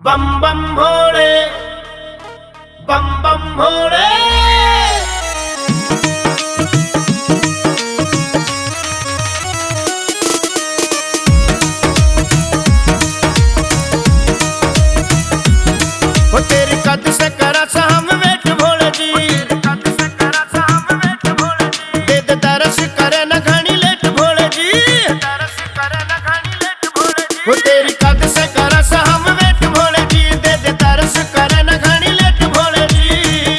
बम बम भोले, बम बम भोले। वो तेरी कद से करा सा हम वेट भोले जी, दे दे तरस करे न घनी लेट भोले जी, वो तेरी कद से करा सा हम वेट भोले जी, दे दे तरस करे न घनी लेट भोले जी।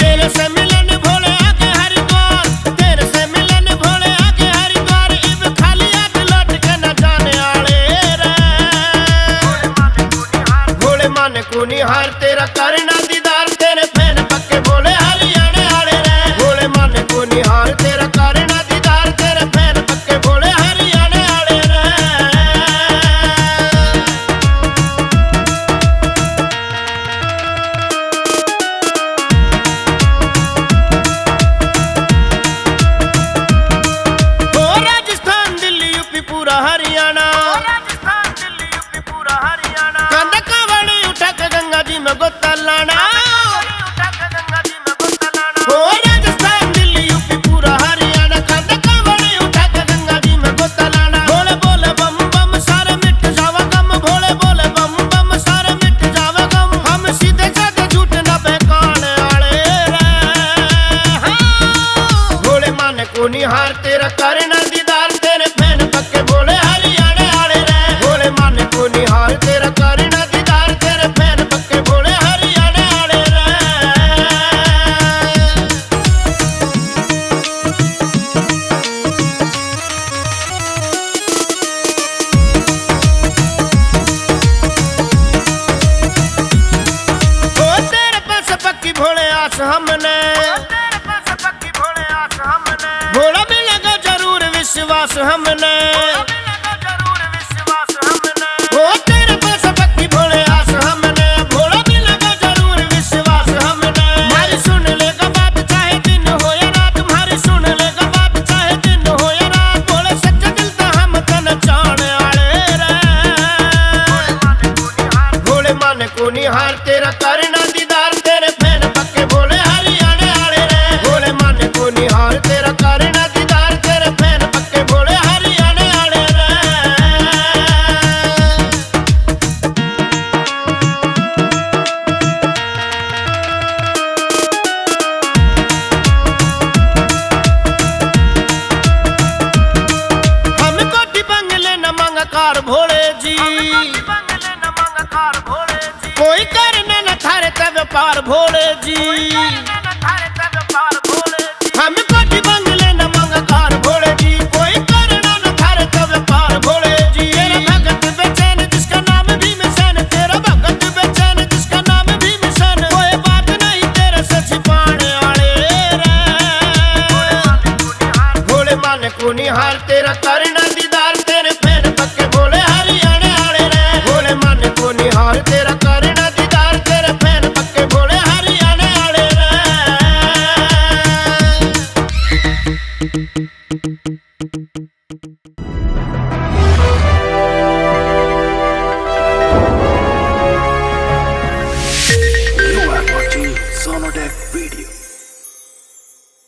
तेरे से मिलन भोले आके हरिद्वार, तेरे से मिलन भोले आके हरिद्वार, इब खाली आग लौट के न जाने आले रे। भोले माने कुनी हार तेरा करना दीदार, तेरे फैन पक्के भोले हरियाणे आले रे। भोले माने कुनी हार तेरा करना दीदार, तेरे फैन पक्के भोले हरियाणे आले रे। ओ राजस्थान दिल्ली यूपी पूरा हरियाणा, कंधा कावड़ी उठा के गंगा जी में गोता लाना। ओ राजस्थान दिल्ली यूपी पूरा हरियाणा, कंधा कावड़ी उठा के गंगा जी में गोता लाना। भोले बोले बम बम सारे मिट जावा गम, भोले बोले बम बम सारे मिट जावा गम, हम सीधे साधे झूठ न बहकाने वाले रे। हाँ। भोले माने कुनी हार तेरा करना दीदार, तेरे फैन पक्के भोले हरियाणे आले रे। भोले माने कुनी हार तेरा करना दीदार, तेरे फैन पक्के भोले हरियाणे आले रे। ओ तेरे पास पक्की भोले आस हमने, भोला मिलेगा जरूर विश्वास हमने। ओ तेरे पास पक्की भोले आस हमने, भोला मिलेगा जरूर विश्वास हमने। हमारी सुन लेगा बात चाहे दिन हो या रात, हमारी सुन लेगा बात चाहे दिन हो या रात, भोले सच्चा दिल तो हम तन चाहने वाले रे। भोले माने कुनी हार तेरा करना दीदार, तेरे फैन पक्के भोले हरियाणे आले रे। भोले माने कुनी हार तेरा करना दीदार, तेरे फैन पक्के भोले हरियाणे आले रे। हम कोठी बंगले न मांगा कार भोले जी, कोई करने न थारे तब पार भोले जी। हम कोठी बंगले न मांगा कार भोले जी, कोई करना न थारे तब पार भोले जी। तेरा भगत बेचैन जिसका नाम भीमसेन, तेरा भगत बेचैन जिसका नाम भीमसेन, कोई बात नहीं तेरे से छिपाने वाले रे। भोले माने कुनी हार तेरा करना दीदार,